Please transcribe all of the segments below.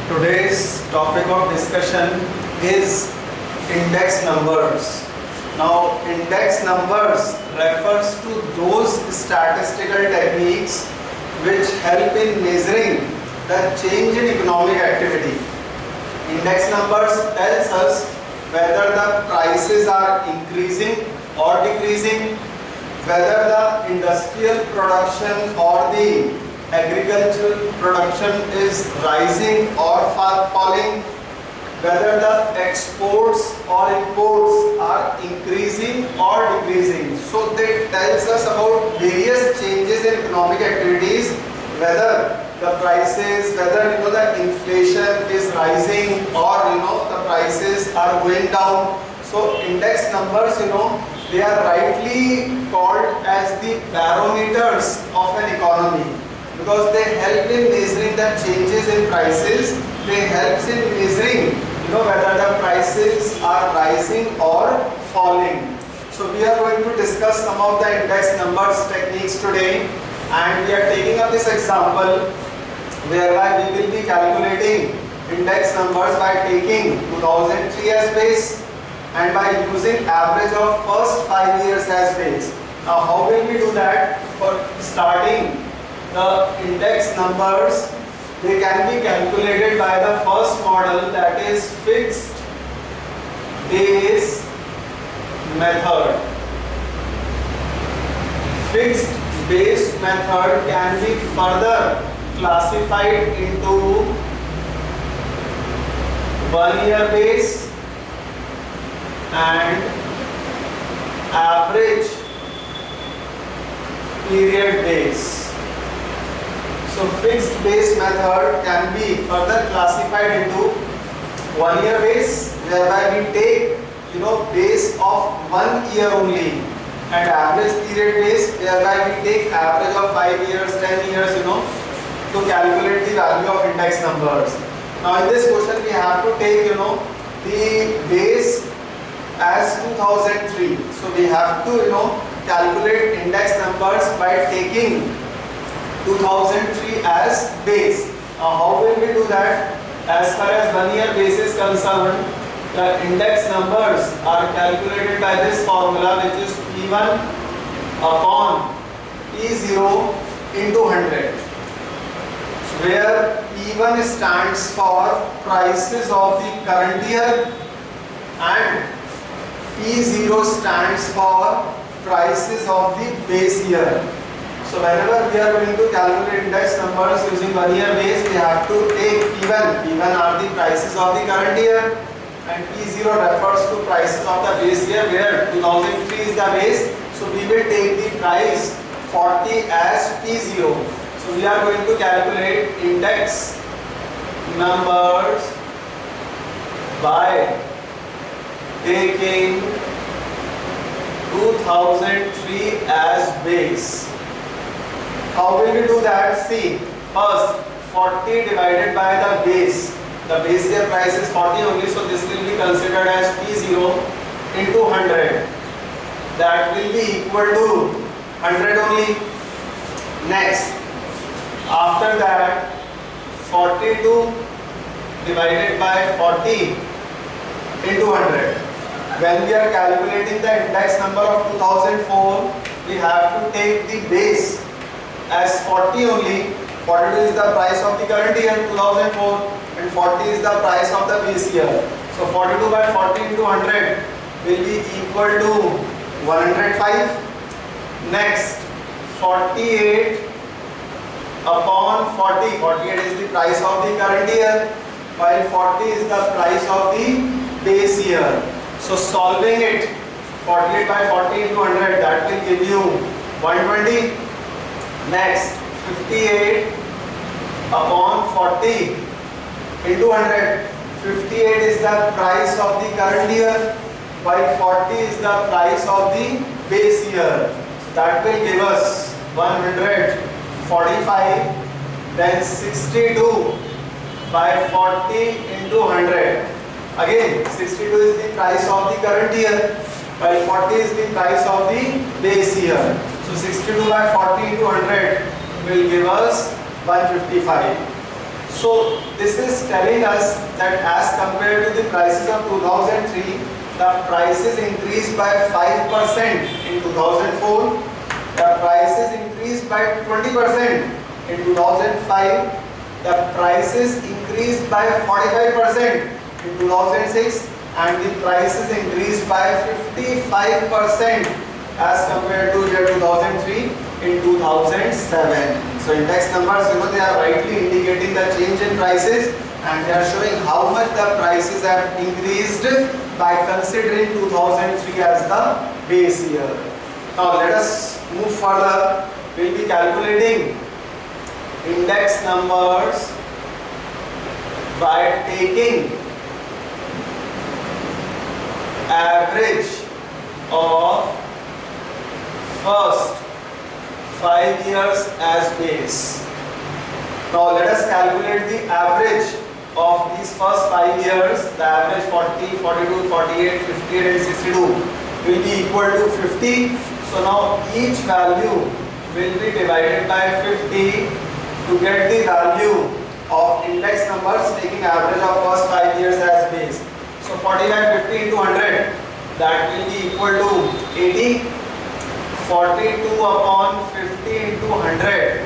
Today's topic of discussion is index numbers. Now, index numbers refers to those statistical techniques which help in measuring the change in economic activity. Index numbers tells us whether the prices are increasing or decreasing, whether the industrial production or the agricultural production is rising or falling, whether the exports or imports are increasing or decreasing. So that tells us about various changes in economic activities, whether the prices, whether the inflation is rising or the prices are going down. So index numbers, they are rightly called as the barometers of an economy, because they help in measuring the changes in prices. They help in measuring whether the prices are rising or falling. So we are going to discuss some of the index numbers techniques today, and we are taking up this example whereby we will be calculating index numbers by taking 2003 as base and by using average of first 5 years as base. Now how will we do that? For starting, the index numbers, they can be calculated by the first model, that is fixed base method. Fixed base method can be further classified into 1 year base and average period base. So fixed base method can be further classified into 1 year base, whereby we take base of 1 year only, and average period base, whereby we take average of 5 years, 10 years to calculate the value of index numbers. Now in this question we have to take the base as 2003. So we have to calculate index numbers by taking 2003 as base. Now how will we do that? As far as 1 year base is concerned, the index numbers are calculated by this formula, which is P1 upon P0 into 100, where P1 stands for prices of the current year and P0 stands for prices of the base year. So whenever we are going to calculate index numbers using 1 year base, we have to take P1. P1 are the prices of the current year, and P0 refers to prices of the base year, where 2003 is the base. So we will take the price 40 as P0. So we are going to calculate index numbers by taking 2003 as base. How will we do that? See, first 40 divided by the base. The base year price is 40 only, so this will be considered as P0 into 100. That will be equal to 100 only. Next, after that, 42 divided by 40 into 100. When we are calculating the index number of 2004, we have to take the base as 40 only. 42 is the price of the current year 2004 and 40 is the price of the base year. So 42 by 40 into 100 will be equal to 105. Next, 48 upon 40. 48 is the price of the current year, while 40 is the price of the base year. So solving it, 48 by 40 into 100, that will give you 120. Next, 58 upon 40 into 100. 58 is the price of the current year, while 40 is the price of the base year. So that will give us 145. Then 62 by 40 into 100. Again, 62 is the price of the current year, while 40 is the price of the base year. So 62 by 40 into 100 will give us 155. So this is telling us that as compared to the prices of 2003, the prices increased by 5% in 2004, the prices increased by 20% in 2005, the prices increased by 45% in 2006, and the prices increased by 55% as compared to year 2003 in 2007. So index numbers, they are rightly indicating the change in prices, and they are showing how much the prices have increased by considering 2003 as the base year. Now let us move further. We will be calculating index numbers by taking average of first 5 years as base. Now let us calculate the average of these first 5 years. The average 40, 42, 48, 58 and 62 will be equal to 50. So now each value will be divided by 50 to get the value of index numbers taking average of first 5 years as base. So 40 by 50 into 100, that will be equal to 80. 42 upon 50 into 100.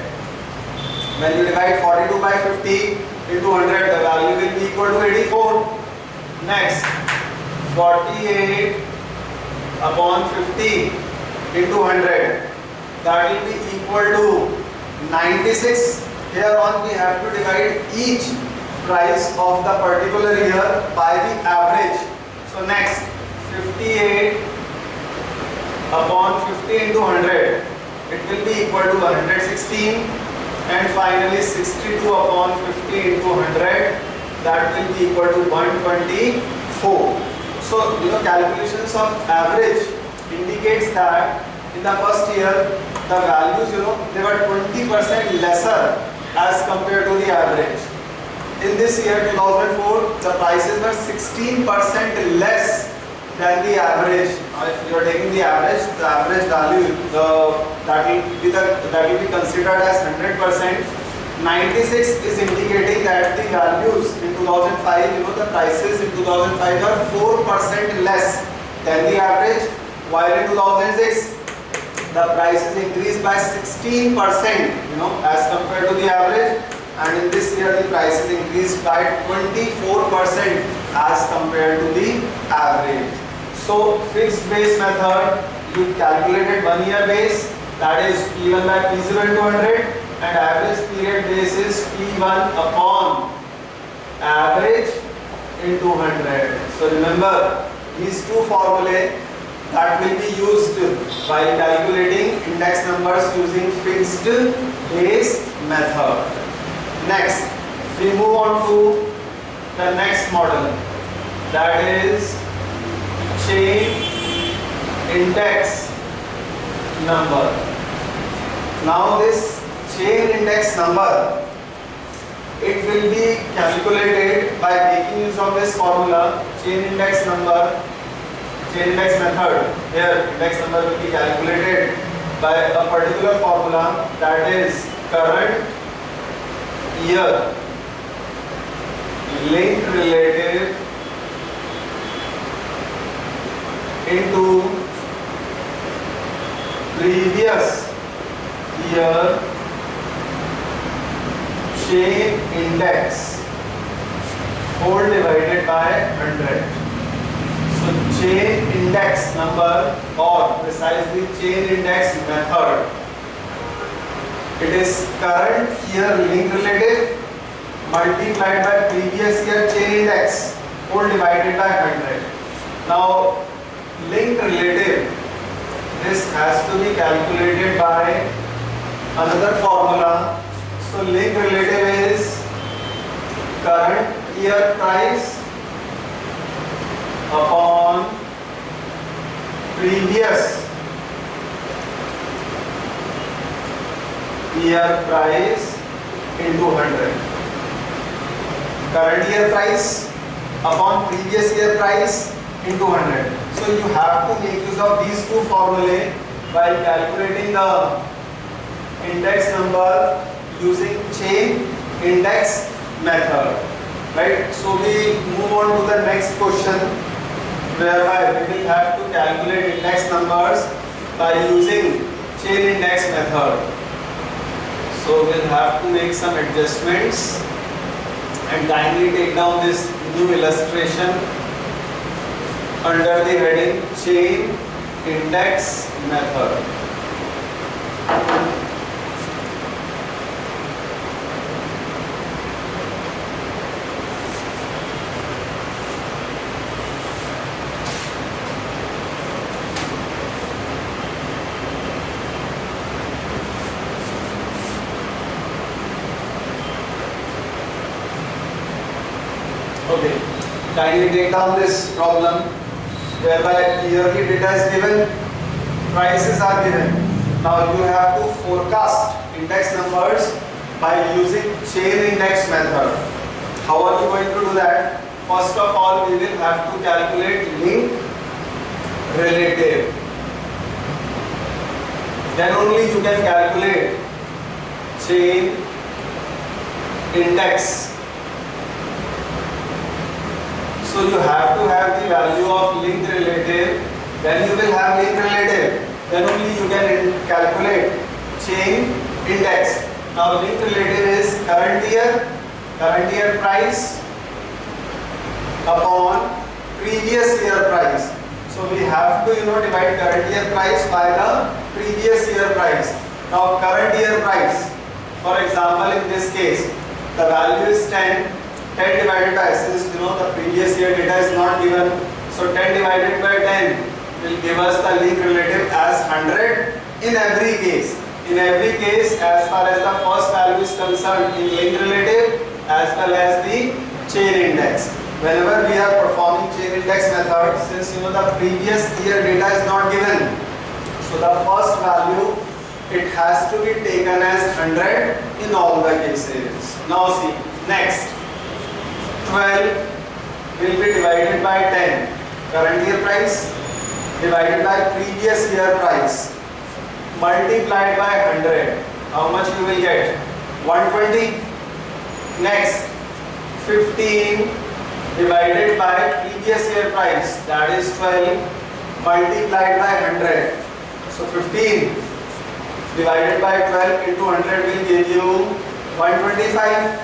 When you divide 42 by 50 into 100, the value will be equal to 84. Next, 48 upon 50 into 100, that will be equal to 96. Here on we have to divide each price of the particular year by the average. So next, 58 upon 50 into 100, it will be equal to 116, and finally 62 upon 50 into 100, that will be equal to 124. So calculations of average indicates that in the first year the values they were 20% lesser as compared to the average. In this year 2004, the prices were 16% less than the average. If you are taking the average value, that will be considered as 100%. 96 is indicating that the values in 2005, the prices in 2005 are 4% less than the average, while in 2006 the prices increased by 16%, as compared to the average, and in this year the prices increased by 24% as compared to the average. So fixed base method, you calculated 1 year base, that is P1 by P0 into 100, and average period base is P1 upon average into 100. So remember these two formulae that will be used while calculating index numbers using fixed base method. Next, we move on to the next model, that is chain index number. Now this chain index number, it will be calculated by making use of this formula, chain index method. Here index number will be calculated by a particular formula, that is current year linked relative into previous year chain index whole divided by 100. So chain index number, or precisely chain index method, it is current year linked relative multiplied by previous year chain index whole divided by 100. Now linked relative, this has to be calculated by another formula. So linked relative is current year price upon previous year price into 100. Current year price upon previous year price into 100. So you have to make use of these two formulae while calculating the index number using chain index method, right? So we move on to the next question, whereby we will have to calculate index numbers by using chain index method. So we'll have to make some adjustments and kindly take down this new illustration under the heading chain index method. Okay, kindly take down this problem whereby yearly data is given, prices are given. Now you have to forecast index numbers by using chain index method. How are you going to do that? First of all, we will have to calculate link relative. Then only you can calculate chain index. So you have to have the value of link relative, then you will have link relative, then only you can calculate chain index. Now link relative is current year price upon previous year price. So we have to divide current year price by the previous year price. Now current year price, for example in this case, the value is 10. 10 divided by, since the previous year data is not given, so 10 divided by 10 will give us the link relative as 100 in every case. In every case, as far as the first value is concerned, in link relative as well as the chain index. Whenever we are performing chain index method, since the previous year data is not given, so the first value it has to be taken as 100 in all the cases. Now see, next. 12 will be divided by 10, current year price divided by previous year price, multiplied by 100. How much you will get? 120. Next, 15 divided by previous year price, that is 12, multiplied by 100. So 15 divided by 12 into 100 will give you 125.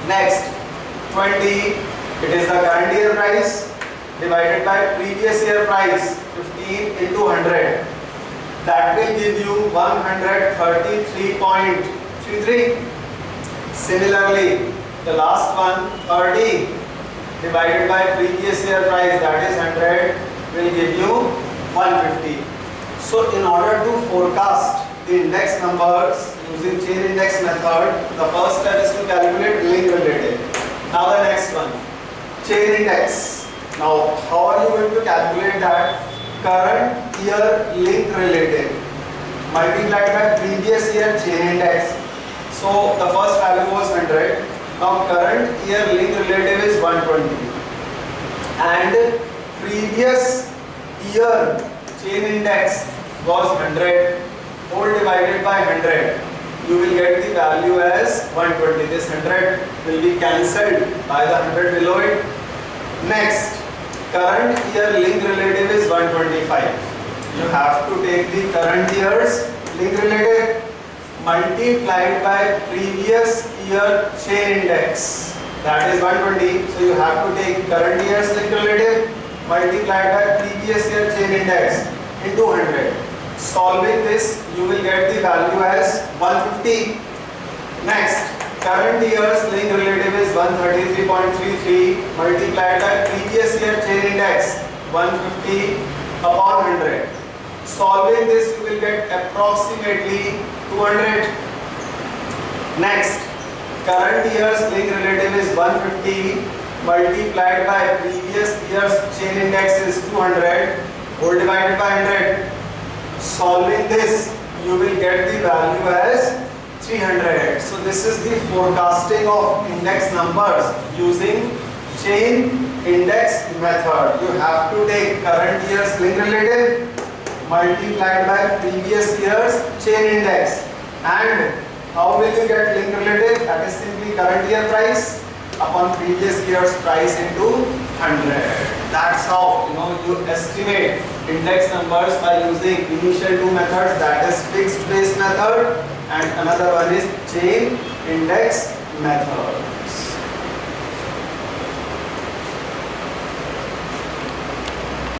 Next, 20, it is the current year price divided by previous year price, 15 into 100. That will give you 133.33. Similarly, the last one, 30 divided by previous year price, that is 100, will give you 150. So in order to forecast the index numbers using chain index method, the first step is to calculate link relative. Now the next one, chain index. Now how are you going to calculate that? Current year link relative multiplied by previous year chain index. So the first value was 100. Now current year link relative is 120. And previous year chain index was 100. Whole divided by 100. You will get the value as 120. This 100 will be cancelled by the 100 below it. Next, current year link relative is 125. You have to take the current year's link relative multiplied by previous year chain index. That is 120. So you have to take current year's link relative multiplied by previous year chain index into 100. Solving this, you will get the value as 150. Next, current year's link relative is 133.33 multiplied by previous year chain index 150 upon 100. Solving this, you will get approximately 200. Next, current year's link relative is 150 multiplied by previous year's chain index is 200 whole divided by 100. Solving this, you will get the value as 300. So this is the forecasting of index numbers using chain index method. You have to take current year's link relative multiplied by previous year's chain index and How will you get link relative? That is simply current year price upon previous year's price into 100. That's how you estimate index numbers by using initial two methods, that is fixed base method and another one is chain index method.